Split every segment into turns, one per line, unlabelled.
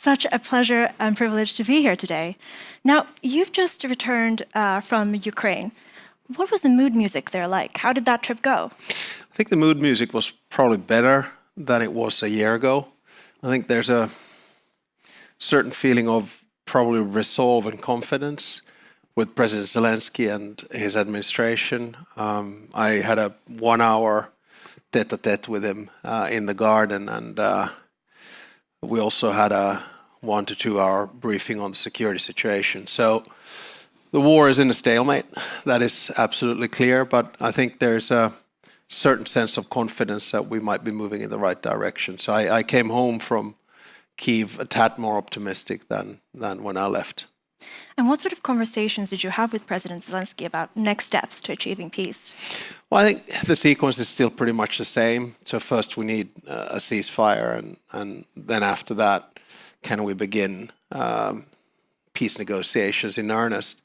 such a pleasure and privilege to be here today. Now, you've just returned from Ukraine. What was the mood music there like? How did that trip go?
I think the mood music was probably better than it was a year ago. I think there's a certain feeling of probably resolve and confidence with President Zelenskyy and his administration. I had a 1 hour tete-a-tete with him in the garden, and we also had a 1 to 2 hour briefing on the security situation. So the war is in a stalemate. That is absolutely clear, but I think there's a certain sense of confidence that we might be moving in the right direction. So I came home from Kyiv a tad more optimistic than when I left.
And what sort of conversations did you have with President Zelenskyy about next steps to achieving peace?
Well, I think the sequence is still pretty much the same. So first we need a ceasefire, and then after that, can we begin peace negotiations in earnest?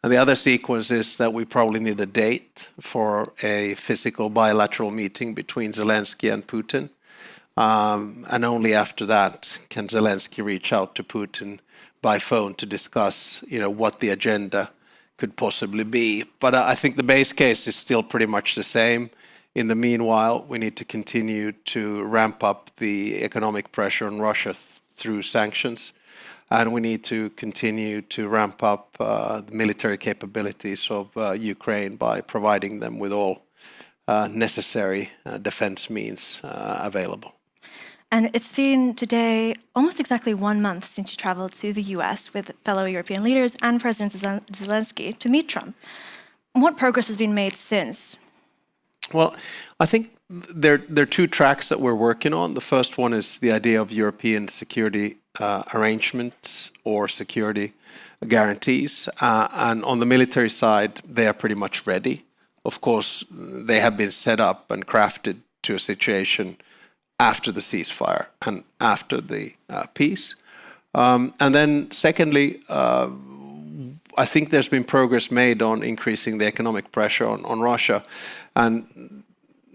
And the other sequence is that we probably need a date for a physical bilateral meeting between Zelenskyy and Putin. And only after that can Zelenskyy reach out to Putin by phone to discuss, what the agenda could possibly be. But I think the base case is still pretty much the same. In the meanwhile, we need to continue to ramp up the economic pressure on Russia through sanctions. And we need to continue to ramp up the military capabilities of Ukraine by providing them with all necessary defense means available.
And it's been today almost exactly 1 month since you traveled to the US with fellow European leaders and President Zelenskyy to meet Trump. What progress has been made since?
Well, I think there are two tracks that we're working on. The first one is the idea of European security arrangements or security guarantees. And on the military side, they are pretty much ready. Of course, they have been set up and crafted to a situation after the ceasefire and after the peace. And then secondly, I think there's been progress made on increasing the economic pressure on Russia. And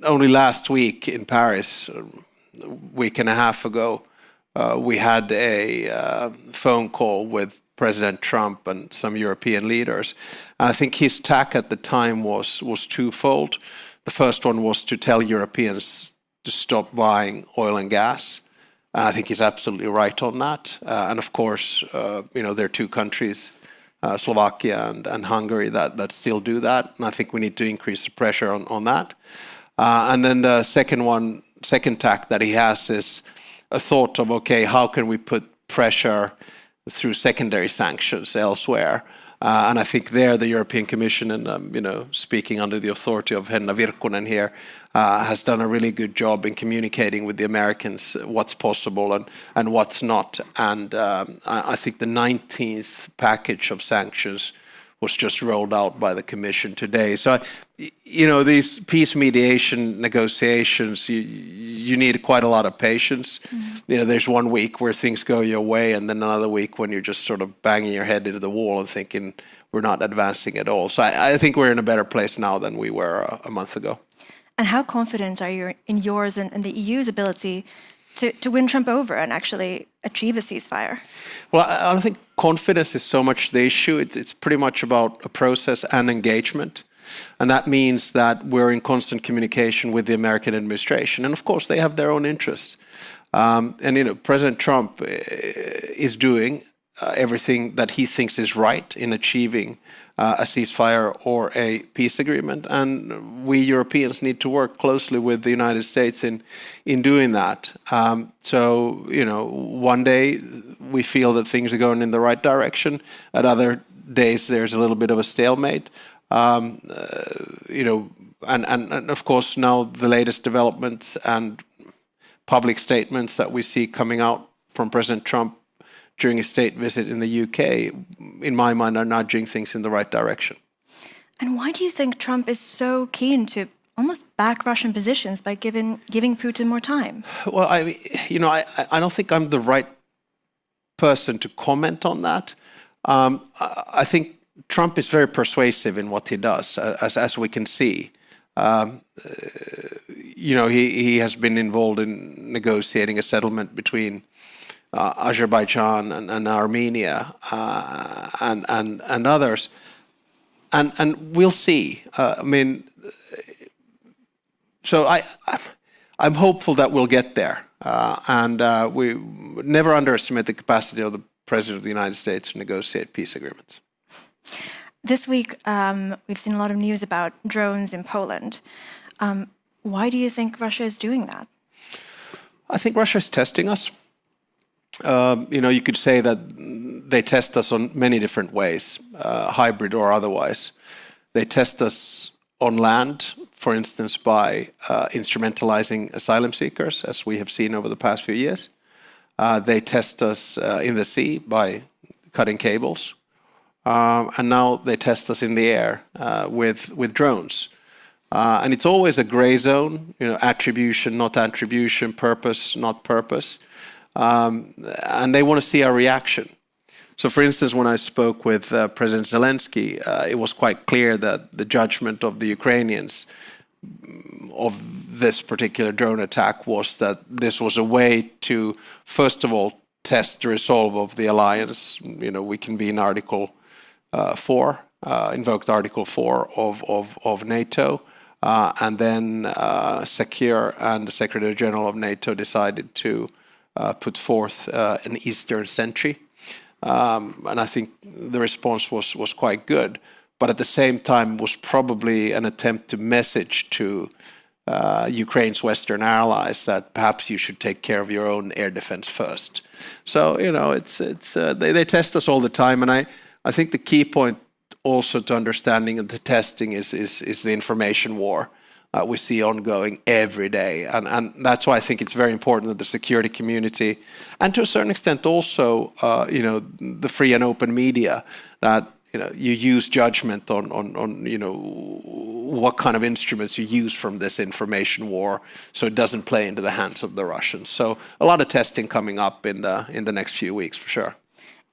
only last week in Paris, a week and a half ago, we had a phone call with President Trump and some European leaders. And I think his tack at the time was twofold. The first one was to tell Europeans to stop buying oil and gas. I think he's absolutely right on that. And of course, there are two countries, Slovakia and Hungary, that still do that. And I think we need to increase the pressure on that. And then the second tack that he has is a thought of, okay, how can we put pressure through secondary sanctions elsewhere? And I think there the European Commission, and speaking under the authority of Henna Virkkunen here, has done a really good job in communicating with the Americans what's possible and what's not. And I think the 19th package of sanctions was just rolled out by the Commission today. So, these peace mediation negotiations, you need quite a lot of patience. Mm-hmm. There's 1 week where things go your way, and then another week when you're just sort of banging your head into the wall and thinking we're not advancing at all. So I think we're in a better place now than we were a month ago.
And how confident are you in yours and the EU's ability to win Trump over and actually achieve a ceasefire?
Well, I don't think confidence is so much the issue. It's pretty much about a process and engagement. And that means that we're in constant communication with the American administration. And of course, they have their own interests. President Trump is doing everything that he thinks is right in achieving a ceasefire or a peace agreement. And we Europeans need to work closely with the United States in doing that. One day we feel that things are going in the right direction. At other days, there's a little bit of a stalemate. And of course, now the latest developments and public statements that we see coming out from President Trump during a state visit in the UK, in my mind, are nudging things in the right direction.
And why do you think Trump is so keen to almost back Russian positions by giving Putin more time?
Well, I don't think I'm the right person to comment on that. I think Trump is very persuasive in what he does, as we can see. He has been involved in negotiating a settlement between Azerbaijan and Armenia and others. And we'll see. I'm hopeful that we'll get there. We never underestimate the capacity of the President of the United States to negotiate peace agreements.
This week, we've seen a lot of news about drones in Poland. Why do you think Russia is doing that?
I think Russia is testing us. You could say that they test us on many different ways, hybrid or otherwise. They test us on land, for instance, by instrumentalizing asylum seekers, as we have seen over the past few years. They test us in the sea by cutting cables. And now they test us in the air with drones. And it's always a gray zone, attribution, not attribution, purpose, not purpose. And they want to see our reaction. So, for instance, when I spoke with President Zelenskyy, it was quite clear that the judgment of the Ukrainians of this particular drone attack was that this was a way to, first of all, test the resolve of the alliance. We can be in Article 4, invoked Article 4 of NATO, and then Secure and the Secretary General of NATO decided to put forth an Eastern sentry. And I think the response was quite good, but at the same time was probably an attempt to message to Ukraine's Western allies that perhaps you should take care of your own air defense first. So, they test us all the time, and I think the key point also to understanding of the testing is the information war we see ongoing every day. And that's why I think it's very important that the security community, and to a certain extent also, the free and open media, that you use judgment on what kind of instruments you use from this information war, so it doesn't play into the hands of the Russians. So a lot of testing coming up in the next few weeks for sure.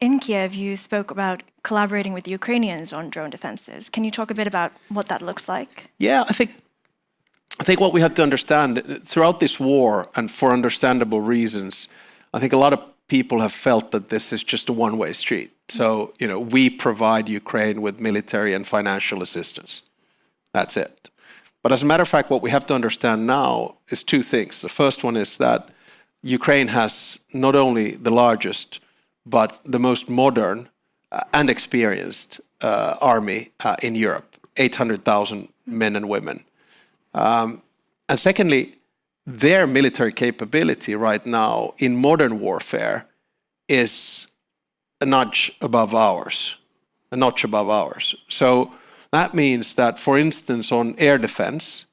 In Kiev, you spoke about collaborating with the Ukrainians on drone defenses. Can you talk a bit about what that looks like?
Yeah, I think what we have to understand throughout this war, and for understandable reasons, I think a lot of people have felt that this is just a one-way street. So, we provide Ukraine with military and financial assistance. That's it. But as a matter of fact, what we have to understand now is two things. The first one is that Ukraine has not only the largest, but the most modern and experienced army in Europe, 800,000 men and women. And secondly, their military capability right now in modern warfare is a notch above ours. So that means that, for instance, on air defense,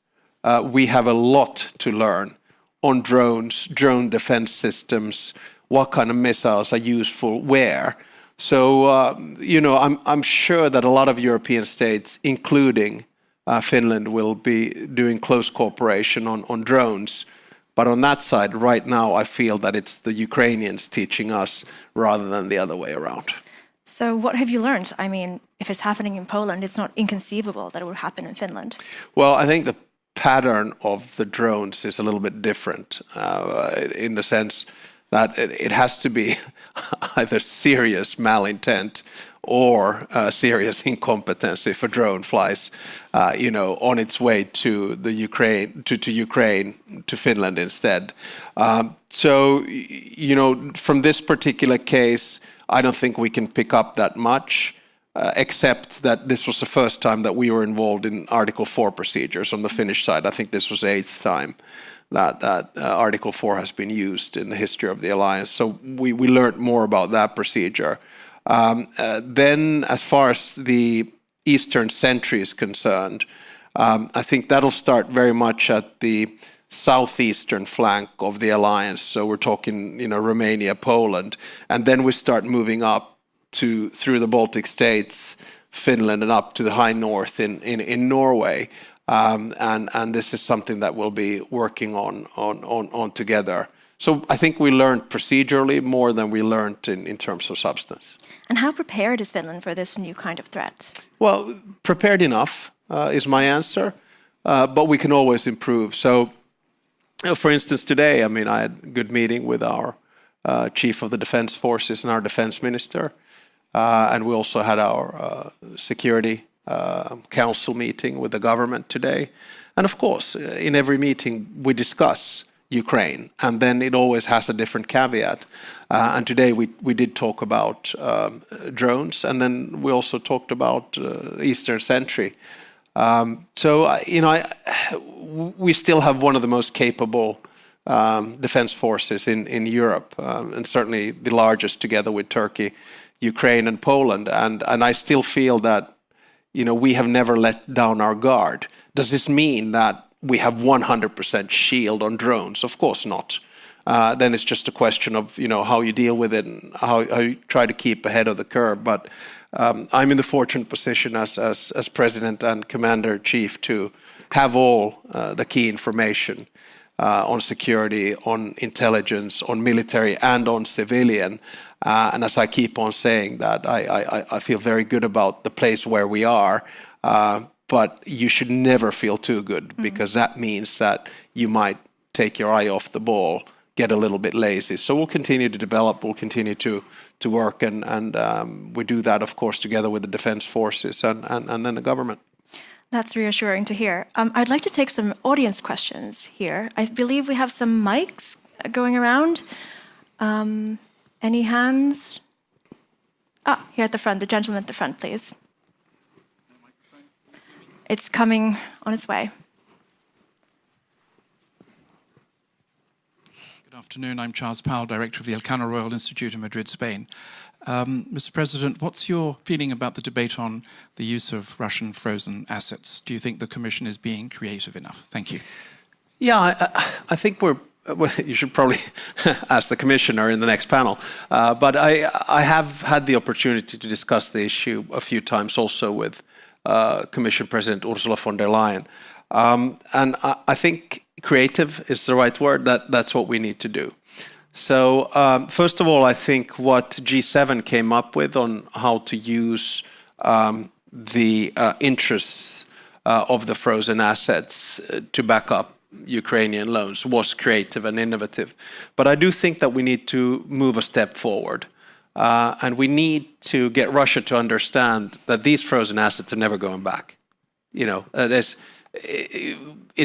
we have a lot to learn on drones, drone defense systems, what kind of missiles are useful where. So, I'm sure that a lot of European states, including Finland, will be doing close cooperation on drones. But on that side, right now, I feel that it's the Ukrainians teaching us rather than the other way around.
So what have you learned? I mean, if it's happening in Poland, it's not inconceivable that it would happen in Finland.
Well, I think the pattern of the drones is a little bit different in the sense that it has to be either serious malintent or serious incompetence if a drone flies, on its way to the Ukraine, to Finland instead. So, from this particular case, I don't think we can pick up that much, except that this was the first time that we were involved in Article 4 procedures on the Finnish side. I think this was the 8th time that Article 4 has been used in the history of the alliance. So we learned more about that procedure. Then, as far as the Eastern Sentry is concerned, I think that'll start very much at the southeastern flank of the alliance. So we're talking, Romania, Poland, and then we start moving up through the Baltic states, Finland, and up to the high north in Norway. And this is something that we'll be working on together. So I think we learned procedurally more than we learned in terms of substance.
And how prepared is Finland for this new kind of threat?
Well, prepared enough is my answer, but we can always improve. So, for instance, today, I had a good meeting with our chief of the defense forces and our defense minister. And we also had our security council meeting with the government today. And of course, in every meeting, we discuss Ukraine, and then it always has a different caveat. And today we did talk about drones, and then we also talked about Eastern Sentry. We still have one of the most capable defense forces in Europe, and certainly the largest together with Turkey, Ukraine, and Poland. And I still feel that we have never let down our guard. Does this mean that we have 100% shield on drones? Of course not. Then it's just a question of how you deal with it and how you try to keep ahead of the curve. But I'm in the fortunate position as president and commander-in-chief to have all the key information on security, on intelligence, on military, and on civilian. And as I keep on saying that, I feel very good about the place where we are. But you should never feel too good, because that means that you might take your eye off the ball, get a little bit lazy. So we'll continue to develop, we'll continue to work, and we do that, of course, together with the defense forces and then the government.
That's reassuring to hear. I'd like to take some audience questions here. I believe we have some mics going around. Any hands? Here at the front, the gentleman at the front, please. It's coming on its way.
Good afternoon. I'm Charles Powell, Director of the Elcano Royal Institute in Madrid, Spain. Mr. President, what's your feeling about the debate on the use of Russian frozen assets? Do you think the Commission is being creative enough? Thank you.
Yeah, I think you should probably ask the Commissioner in the next panel. But I have had the opportunity to discuss the issue a few times also with Commission President Ursula von der Leyen. And I think creative is the right word. That's what we need to do. So first of all, I think what G7 came up with on how to use the interests of the frozen assets to back up Ukrainian loans was creative and innovative. But I do think that we need to move a step forward. And we need to get Russia to understand that these frozen assets are never going back. It's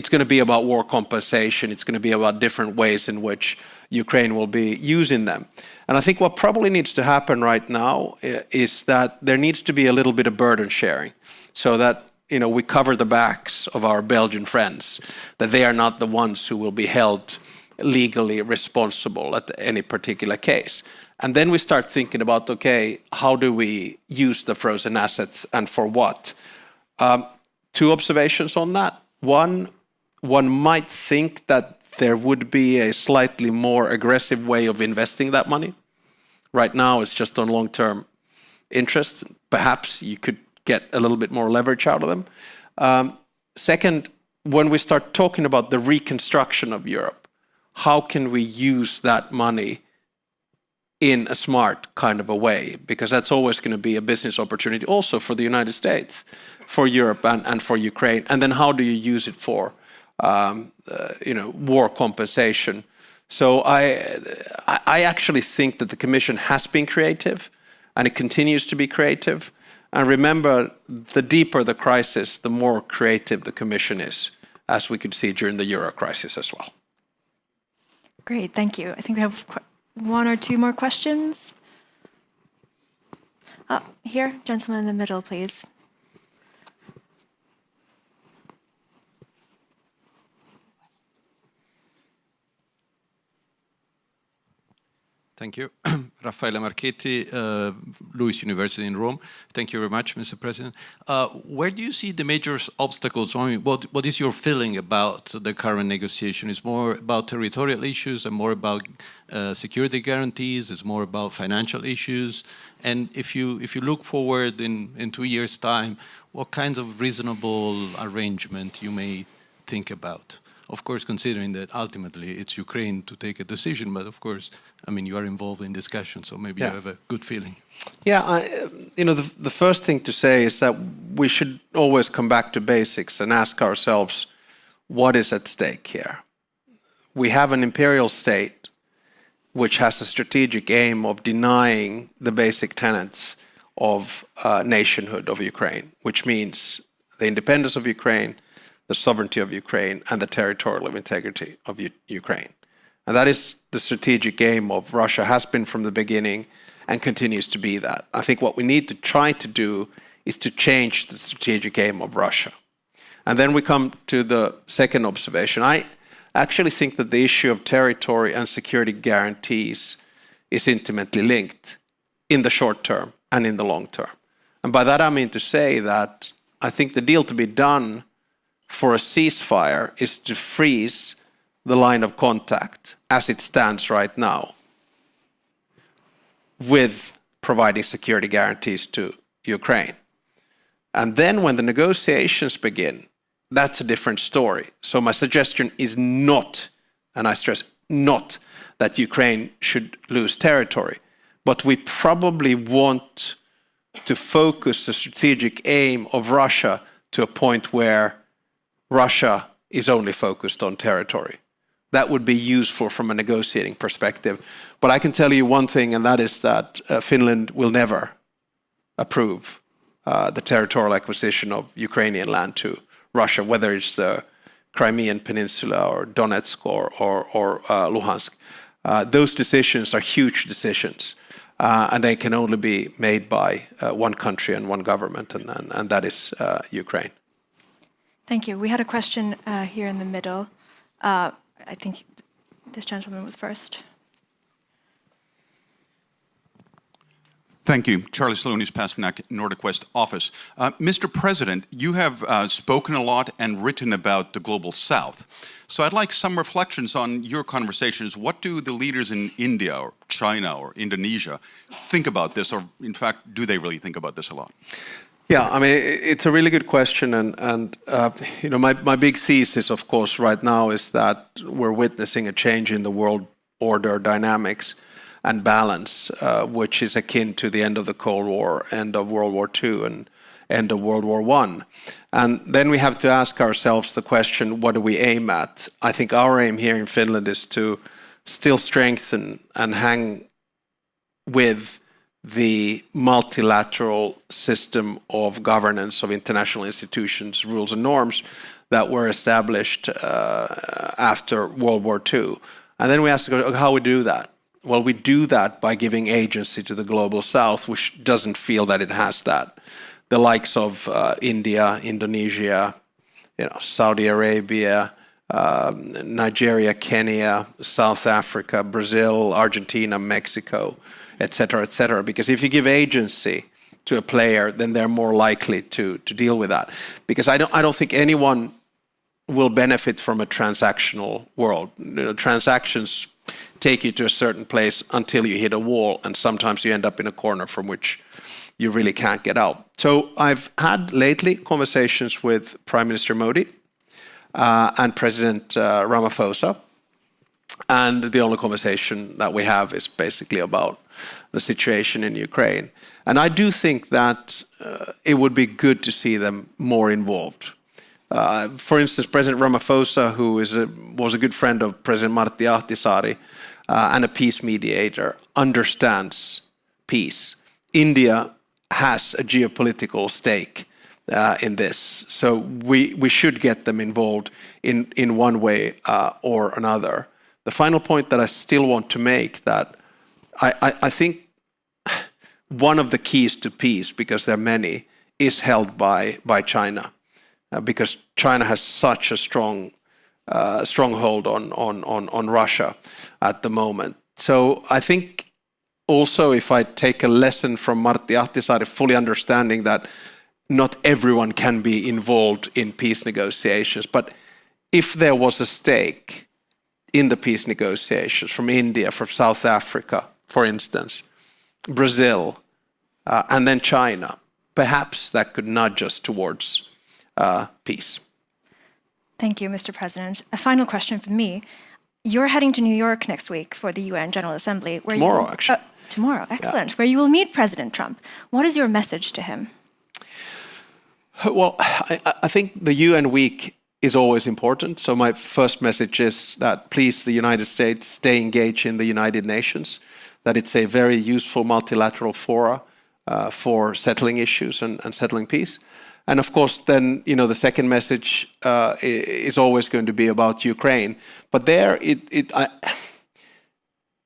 going to be about war compensation. It's going to be about different ways in which Ukraine will be using them. And I think what probably needs to happen right now is that there needs to be a little bit of burden sharing, so that we cover the backs of our Belgian friends, that they are not the ones who will be held legally responsible at any particular case. And then we start thinking about, okay, how do we use the frozen assets and for what? Two observations on that. One might think that there would be a slightly more aggressive way of investing that money. Right now, it's just on long-term interest. Perhaps you could get a little bit more leverage out of them. Second, when we start talking about the reconstruction of Europe, how can we use that money in a smart kind of a way? Because that's always going to be a business opportunity also for the United States, for Europe and for Ukraine. And then how do you use it for war compensation? So I actually think that the Commission has been creative, and it continues to be creative. And remember, the deeper the crisis, the more creative the Commission is, as we could see during the Euro crisis as well.
Great, thank you. I think we have one or two more questions. Here, gentleman in the middle, please.
Thank you. Raffaele Marchetti, Lewis University in Rome. Thank you very much, Mr. President. Where do you see the major obstacles? I mean, what is your feeling about the current negotiation? Is more about territorial issues and more about security guarantees? Is more about financial issues? And if you look forward in 2 years' time, what kinds of reasonable arrangement you may think about? Of course, considering that ultimately it's Ukraine to take a decision, but of course, I mean, you are involved in discussion, so maybe you have a good feeling.
Yeah, the first thing to say is that we should always come back to basics and ask ourselves, what is at stake here? We have an imperial state which has a strategic aim of denying the basic tenets of nationhood of Ukraine, which means the independence of Ukraine, the sovereignty of Ukraine, and the territorial integrity of Ukraine. And that is the strategic aim of Russia, has been from the beginning and continues to be that. I think what we need to try to do is to change the strategic aim of Russia. And then we come to the second observation. I actually think that the issue of territory and security guarantees is intimately linked in the short term and in the long term. And by that I mean to say that I think the deal to be done for a ceasefire is to freeze the line of contact as it stands right now, with providing security guarantees to Ukraine. And then when the negotiations begin, that's a different story. So my suggestion is not, and I stress not, that Ukraine should lose territory, but we probably want to focus the strategic aim of Russia to a point where Russia is only focused on territory. That would be useful from a negotiating perspective. But I can tell you one thing, and that is that Finland will never approve the territorial acquisition of Ukrainian land to Russia, whether it's the Crimean Peninsula or Donetsk or Luhansk. Those decisions are huge decisions, and they can only be made by one country and one government, and that is Ukraine.
Thank you. We had a question here in the middle. I think this gentleman was first.
Thank you. Charles Lunis, Pasternak, Nordic West office. Mr. President, you have spoken a lot and written about the global south. So I'd like some reflections on your conversations. What do the leaders in India or China or Indonesia think about this? Or in fact, do they really think about this a lot?
Yeah, I mean, it's a really good question. And you know, my big thesis, of course, right now is that we're witnessing a change in the world order dynamics and balance, which is akin to the end of the Cold War, end of World War II, and end of World War I. And then we have to ask ourselves the question, what do we aim at? I think our aim here in Finland is to still strengthen and hang with the multilateral system of governance of international institutions, rules and norms that were established after World War II. And then we ask how we do that. Well, we do that by giving agency to the global south, which doesn't feel that it has that. The likes of India, Indonesia, Saudi Arabia, Nigeria, Kenya, South Africa, Brazil, Argentina, Mexico, etc., etc. Because if you give agency to a player, then they're more likely to deal with that. Because I don't think anyone will benefit from a transactional world. Transactions take you to a certain place until you hit a wall, and sometimes you end up in a corner from which you really can't get out. So I've had lately conversations with Prime Minister Modi and President Ramaphosa, and the only conversation that we have is basically about the situation in Ukraine. And I do think that it would be good to see them more involved. For instance, President Ramaphosa, who was a good friend of President Martti Ahtisaari and a peace mediator, understands peace. India has a geopolitical stake in this, so we should get them involved in one way or another. The final point that I still want to make, that I think one of the keys to peace, because there are many, is held by China. Because China has such a stronghold on Russia at the moment. So I think also, if I take a lesson from Martti Ahtisaari, fully understanding that not everyone can be involved in peace negotiations, but if there was a stake in the peace negotiations from India, from South Africa, for instance, Brazil, and then China, perhaps that could nudge us towards peace.
Thank you, Mr. President. A final question from me. You're heading to New York next week for the UN General Assembly.
Tomorrow, actually.
Tomorrow, excellent.
Yeah.
Where you will meet President Trump. What is your message to him?
Well, I think the UN week is always important. So my first message is that please, the United States, stay engaged in the United Nations, that it's a very useful multilateral fora for settling issues and settling peace. And of course, then, the second message is always going to be about Ukraine. But there,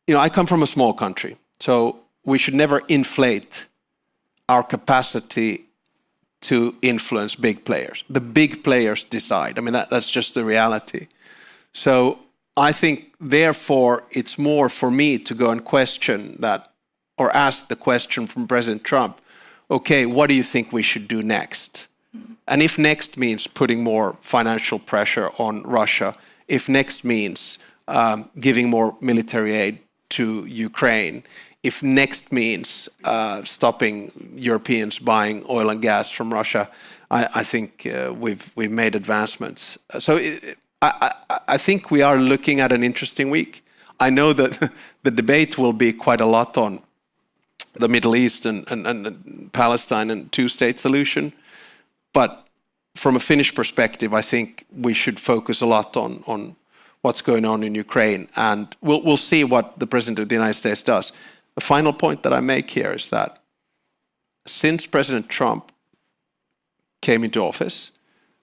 I come from a small country, so we should never inflate our capacity to influence big players. The big players decide. I mean, that's just the reality. So I think, therefore, it's more for me to go and question that, or ask the question from President Trump, okay, what do you think we should do next? And if next means putting more financial pressure on Russia, if next means giving more military aid to Ukraine, if next means stopping Europeans buying oil and gas from Russia, I think we've made advancements. So I think we are looking at an interesting week. I know that the debate will be quite a lot on the Middle East and Palestine and two-state solution. But from a Finnish perspective, I think we should focus a lot on what's going on in Ukraine. And we'll see what the President of the United States does. The final point that I make here is that since President Trump came into office,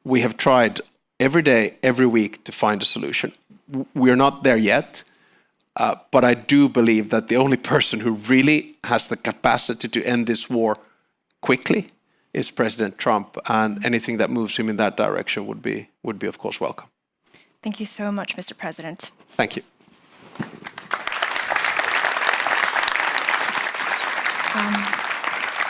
we have tried every day, every week to find a solution. We're not there yet, but I do believe that the only person who really has the capacity to end this war quickly is President Trump, and anything that moves him in that direction would be, of course, welcome.
Thank you so much, Mr. President.
Thank you.